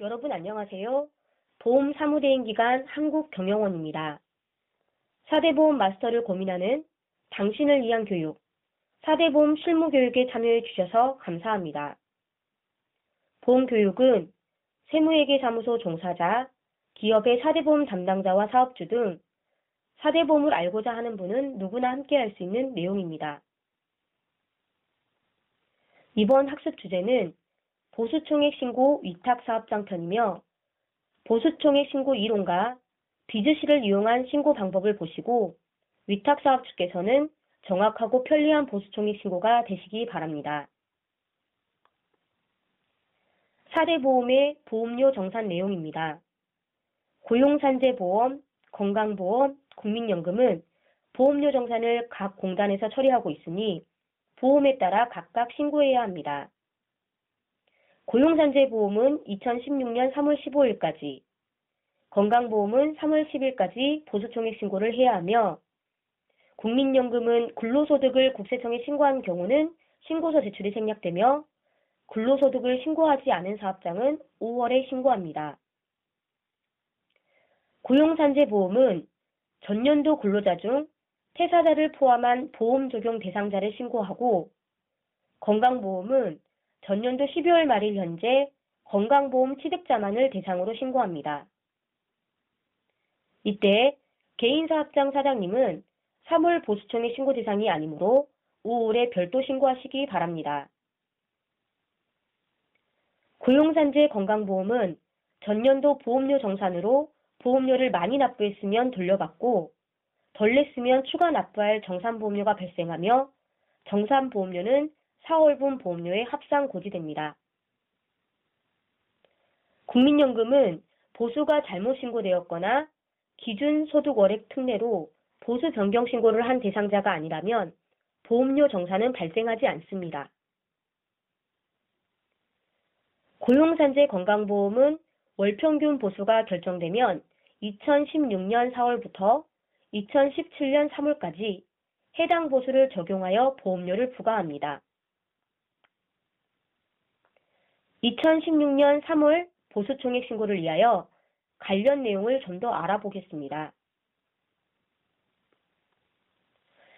여러분 안녕하세요. 보험 사무대행 기관 한국경영원입니다. 4대 보험 마스터를 고민하는 당신을 위한 교육, 4대 보험 실무 교육에 참여해 주셔서 감사합니다. 보험 교육은 세무회계사무소 종사자, 기업의 4대 보험 담당자와 사업주 등 4대 보험을 알고자 하는 분은 누구나 함께 할 수 있는 내용입니다. 이번 학습 주제는 보수총액 신고 위탁사업장 편이며 보수총액 신고 이론과 비즈시를 이용한 신고 방법을 보시고 위탁사업주께서는 정확하고 편리한 보수총액 신고가 되시기 바랍니다. 4대 보험의 보험료 정산 내용입니다. 고용산재보험, 건강보험, 국민연금은 보험료 정산을 각 공단에서 처리하고 있으니 보험에 따라 각각 신고해야 합니다. 고용산재보험은 2016년 3월 15일까지, 건강보험은 3월 10일까지 보수총액 신고를 해야 하며 국민연금은 근로소득을 국세청에 신고한 경우는 신고서 제출이 생략되며 근로소득을 신고하지 않은 사업장은 5월에 신고합니다. 고용산재보험은 전년도 근로자 중 퇴사자를 포함한 보험 적용 대상자를 신고하고 건강보험은 전년도 12월 말일 현재 건강보험 취득자만을 대상으로 신고합니다. 이때 개인사업장 사장님은 3월 보수총액 신고 대상이 아니므로 5월에 별도 신고하시기 바랍니다. 고용산재 건강보험은 전년도 보험료 정산으로 보험료를 많이 납부했으면 돌려받고 덜 냈으면 추가 납부할 정산보험료가 발생하며 정산보험료는 4월분 보험료에 합산 고지됩니다. 국민연금은 보수가 잘못 신고되었거나 기준소득월액 특례로 보수 변경 신고를 한 대상자가 아니라면 보험료 정산은 발생하지 않습니다. 고용산재 건강보험은 월평균 보수가 결정되면 2016년 4월부터 2017년 3월까지 해당 보수를 적용하여 보험료를 부과합니다. 2016년 3월 보수총액 신고를 위하여 관련 내용을 좀 더 알아보겠습니다.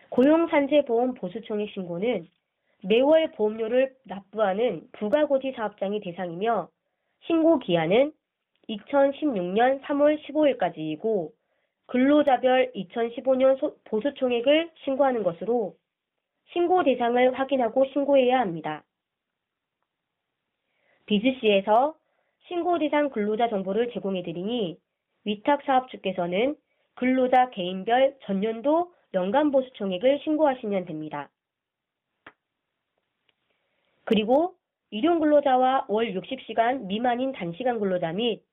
고용산재보험 보수총액 신고는 매월 보험료를 납부하는 부가고지 사업장이 대상이며 신고 기한은 2016년 3월 15일까지이고 근로자별 2015년 보수총액을 신고하는 것으로 신고 대상을 확인하고 신고해야 합니다. 비즈시에서 신고 대상 근로자 정보를 제공해드리니 위탁사업주께서는 근로자 개인별 전년도 연간 보수총액을 신고하시면 됩니다. 그리고 일용근로자와 월 60시간 미만인 단시간 근로자 및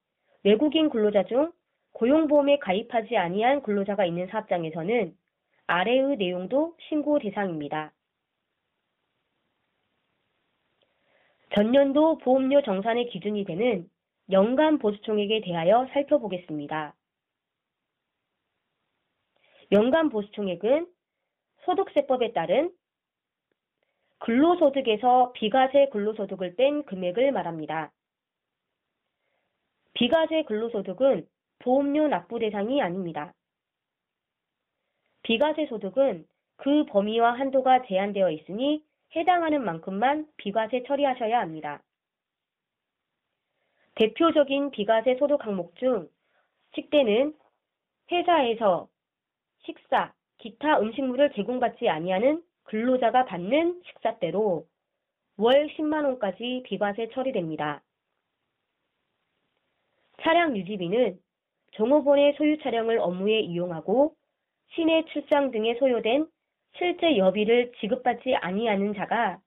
외국인 근로자 중 고용보험에 가입하지 아니한 근로자가 있는 사업장에서는 아래의 내용도 신고 대상입니다. 전년도 보험료 정산의 기준이 되는 연간 보수총액에 대하여 살펴보겠습니다. 연간 보수총액은 소득세법에 따른 근로소득에서 비과세 근로소득을 뺀 금액을 말합니다. 비과세 근로소득은 보험료 납부 대상이 아닙니다. 비과세 소득은 그 범위와 한도가 제한되어 있으니 해당하는 만큼만 비과세 처리하셔야 합니다. 대표적인 비과세 소득 항목 중 식대는 회사에서 식사, 기타 음식물을 제공받지 아니하는 근로자가 받는 식사대로 월 10만 원까지 비과세 처리됩니다. 차량 유지비는 종업원의 소유 차량을 업무에 이용하고 시내 출장 등에 소요된 실제 여비를 지급받지 아니하는 자가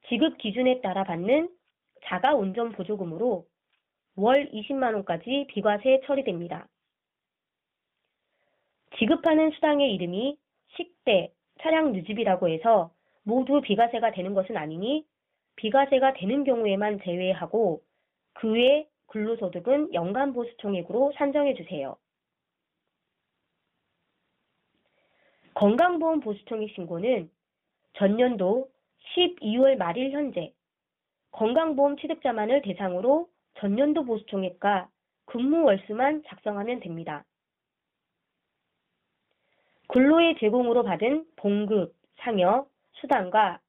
지급 기준에 따라 받는 자가 운전 보조금으로 월 20만 원까지 비과세 처리됩니다. 지급하는 수당의 이름이 식대, 차량 유지비라고 해서 모두 비과세가 되는 것은 아니니 비과세가 되는 경우에만 제외하고 그 외 근로소득은 연간 보수총액으로 산정해 주세요. 건강보험 보수총액 신고는 전년도 12월 말일 현재 건강보험 취득자만을 대상으로 전년도 보수총액과 근무 월수만 작성하면 됩니다. 근로의 제공으로 받은 봉급, 상여, 수당과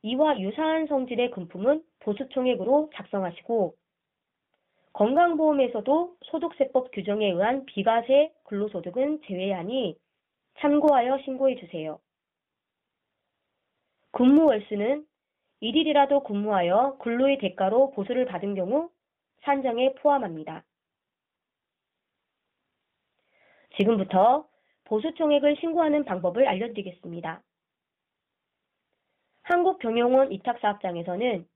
이와 유사한 성질의 금품은 보수총액으로 작성하시고 건강보험에서도 소득세법 규정에 의한 비과세 근로소득은 제외하니 참고하여 신고해 주세요. 근무 월수는 1일이라도 근무하여 근로의 대가로 보수를 받은 경우 산정에 포함합니다. 지금부터 보수총액을 신고하는 방법을 알려드리겠습니다. 한국경영원 위탁사업장에서는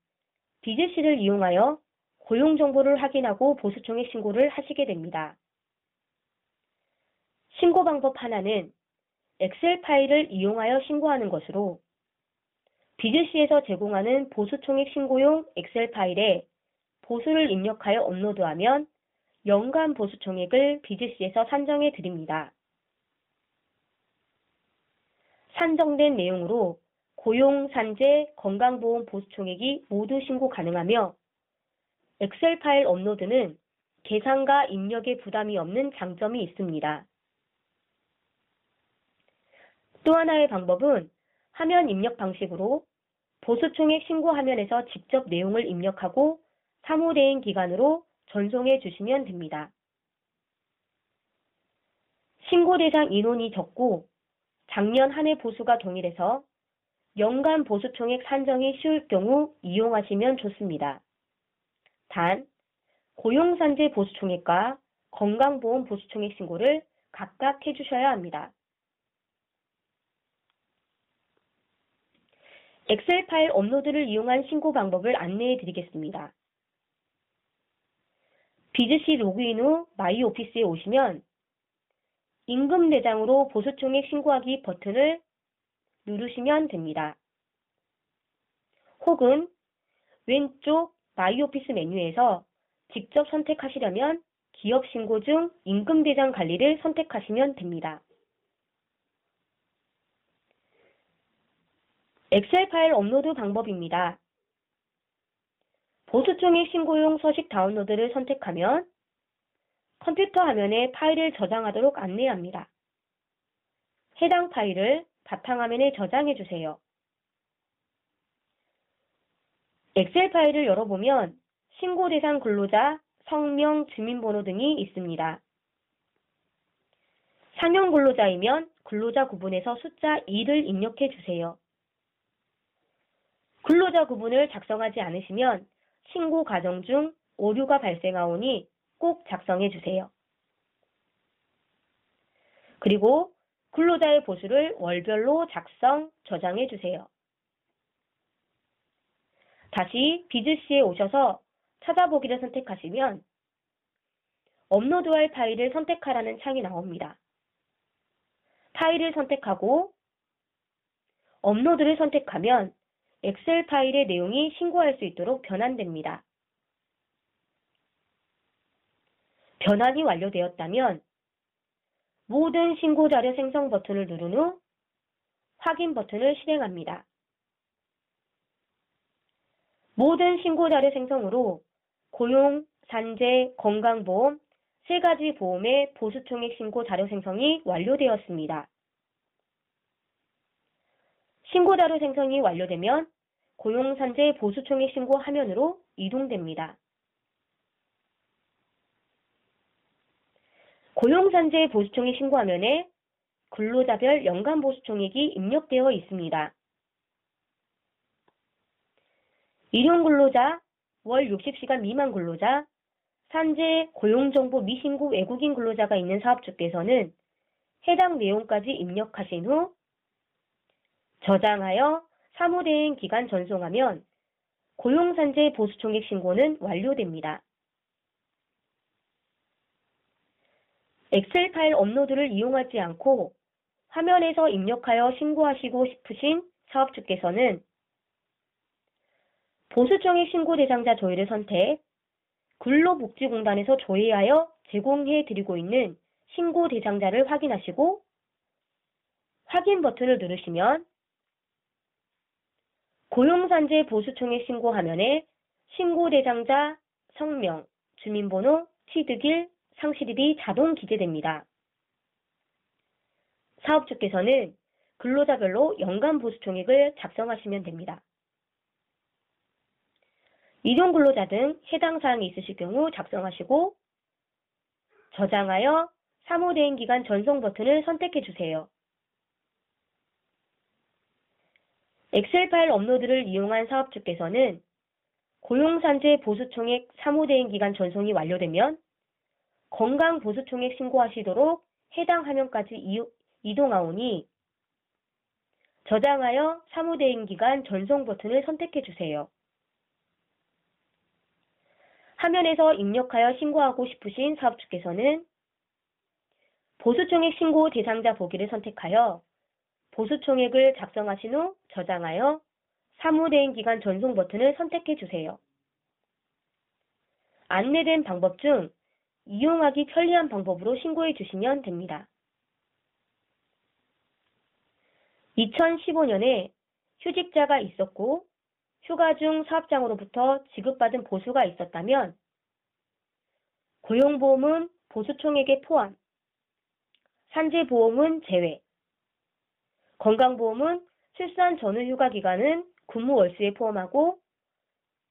비즈씨를 이용하여 고용정보를 확인하고 보수총액 신고를 하시게 됩니다. 신고 방법 하나는 엑셀 파일을 이용하여 신고하는 것으로 비즈씨에서 제공하는 보수총액 신고용 엑셀 파일에 보수를 입력하여 업로드하면 연간 보수총액을 비즈씨에서 산정해 드립니다. 산정된 내용으로 고용, 산재, 건강보험 보수총액이 모두 신고 가능하며 엑셀 파일 업로드는 계산과 입력에 부담이 없는 장점이 있습니다. 또 하나의 방법은 화면 입력 방식으로 보수총액 신고 화면에서 직접 내용을 입력하고 사무대행 기간으로 전송해 주시면 됩니다. 신고 대상 인원이 적고 작년 한 해 보수가 동일해서 연간 보수총액 산정이 쉬울 경우 이용하시면 좋습니다. 단, 고용산재 보수총액과 건강보험 보수총액 신고를 각각 해주셔야 합니다. 엑셀 파일 업로드를 이용한 신고 방법을 안내해 드리겠습니다. 비즈씨 로그인 후 마이 오피스에 오시면 임금 내장으로 보수총액 신고하기 버튼을 누르시면 됩니다. 혹은 왼쪽 마이 오피스 메뉴에서 직접 선택하시려면 기업 신고 중 임금 대장 관리를 선택하시면 됩니다. 엑셀 파일 업로드 방법입니다. 보수총액 신고용 서식 다운로드를 선택하면 컴퓨터 화면에 파일을 저장하도록 안내합니다. 해당 파일을 바탕화면에 저장해 주세요. 엑셀 파일을 열어보면 신고 대상 근로자, 성명, 주민번호 등이 있습니다. 상용 근로자이면 근로자 구분에서 숫자 2를 입력해 주세요. 근로자 구분을 작성하지 않으시면 신고 과정 중 오류가 발생하오니 꼭 작성해 주세요. 그리고 근로자의 보수를 월별로 작성, 저장해 주세요. 다시 비즈씨에 오셔서 찾아보기를 선택하시면 업로드할 파일을 선택하라는 창이 나옵니다. 파일을 선택하고 업로드를 선택하면 엑셀 파일의 내용이 신고할 수 있도록 변환됩니다. 변환이 완료되었다면 모든 신고 자료 생성 버튼을 누른 후 확인 버튼을 실행합니다. 모든 신고 자료 생성으로 고용, 산재, 건강보험, 3가지 보험의 보수총액 신고 자료 생성이 완료되었습니다. 신고 자료 생성이 완료되면 고용산재 보수총액 신고 화면으로 이동됩니다. 고용산재 보수총액 신고 화면에 근로자별 연간 보수총액이 입력되어 있습니다. 일용 근로자, 월 60시간 미만 근로자, 산재, 고용정보 미신고 외국인 근로자가 있는 사업주께서는 해당 내용까지 입력하신 후 저장하여 사무대행 기간 전송하면 고용산재 보수총액 신고는 완료됩니다. 엑셀 파일 업로드를 이용하지 않고 화면에서 입력하여 신고하시고 싶으신 사업주께서는 보수총액 신고 대상자 조회를 선택, 근로복지공단에서 조회하여 제공해 드리고 있는 신고 대상자를 확인하시고 확인 버튼을 누르시면 고용산재 보수총액 신고 화면에 신고 대상자, 성명, 주민번호, 취득일, 상실일이 자동 기재됩니다. 사업주께서는 근로자별로 연간 보수총액을 작성하시면 됩니다. 일용 근로자 등 해당 사항이 있으실 경우 작성하시고 저장하여 사무대행기간 전송 버튼을 선택해 주세요. 엑셀 파일 업로드를 이용한 사업주께서는 고용산재 보수총액 사무대행기간 전송이 완료되면 건강보수총액 신고하시도록 해당 화면까지 이동하오니 저장하여 사무대행기간 전송 버튼을 선택해 주세요. 화면에서 입력하여 신고하고 싶으신 사업주께서는 보수총액 신고 대상자 보기를 선택하여 보수총액을 작성하신 후 저장하여 사무대행기간 전송 버튼을 선택해 주세요. 안내된 방법 중 이용하기 편리한 방법으로 신고해 주시면 됩니다. 2015년에 휴직자가 있었고 휴가 중 사업장으로부터 지급받은 보수가 있었다면 고용보험은 보수총액에 포함, 산재보험은 제외, 건강보험은 출산 전후 휴가 기간은 근무 월수에 포함하고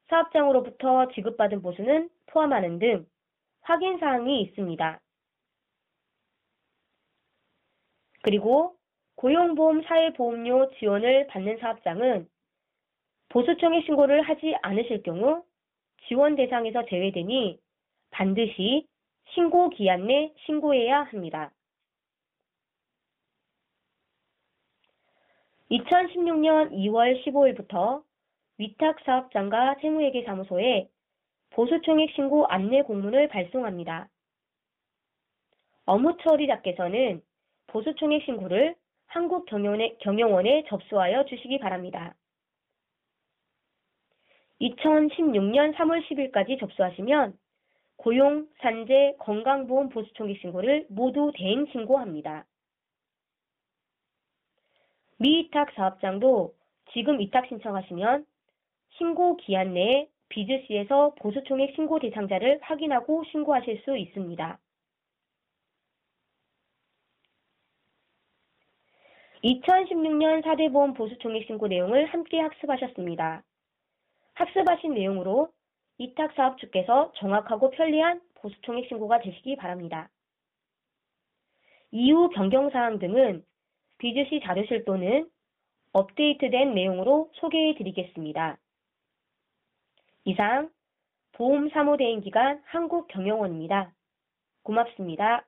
사업장으로부터 지급받은 보수는 포함하는 등 확인 사항이 있습니다. 그리고 고용보험 사회보험료 지원을 받는 사업장은 보수총액 신고를 하지 않으실 경우 지원 대상에서 제외되니 반드시 신고 기한 내 신고해야 합니다. 2016년 2월 15일부터 위탁사업장과 세무회계사무소에 보수총액 신고 안내 공문을 발송합니다. 업무처리자께서는 보수총액 신고를 한국경영원에 접수하여 주시기 바랍니다. 2016년 3월 10일까지 접수하시면 고용, 산재, 건강보험 보수총액 신고를 모두 대행 신고합니다. 미위탁 사업장도 지금 위탁 신청하시면 신고 기한 내에 비즈시에서 보수총액 신고 대상자를 확인하고 신고하실 수 있습니다. 2016년 4대 보험 보수총액 신고 내용을 함께 학습하셨습니다. 학습하신 내용으로 위탁 사업주께서 정확하고 편리한 보수총액 신고가 되시기 바랍니다. 이후 변경사항 등은 비즈시 자료실 또는 업데이트된 내용으로 소개해 드리겠습니다. 이상 보험사무대행기관 한국경영원입니다. 고맙습니다.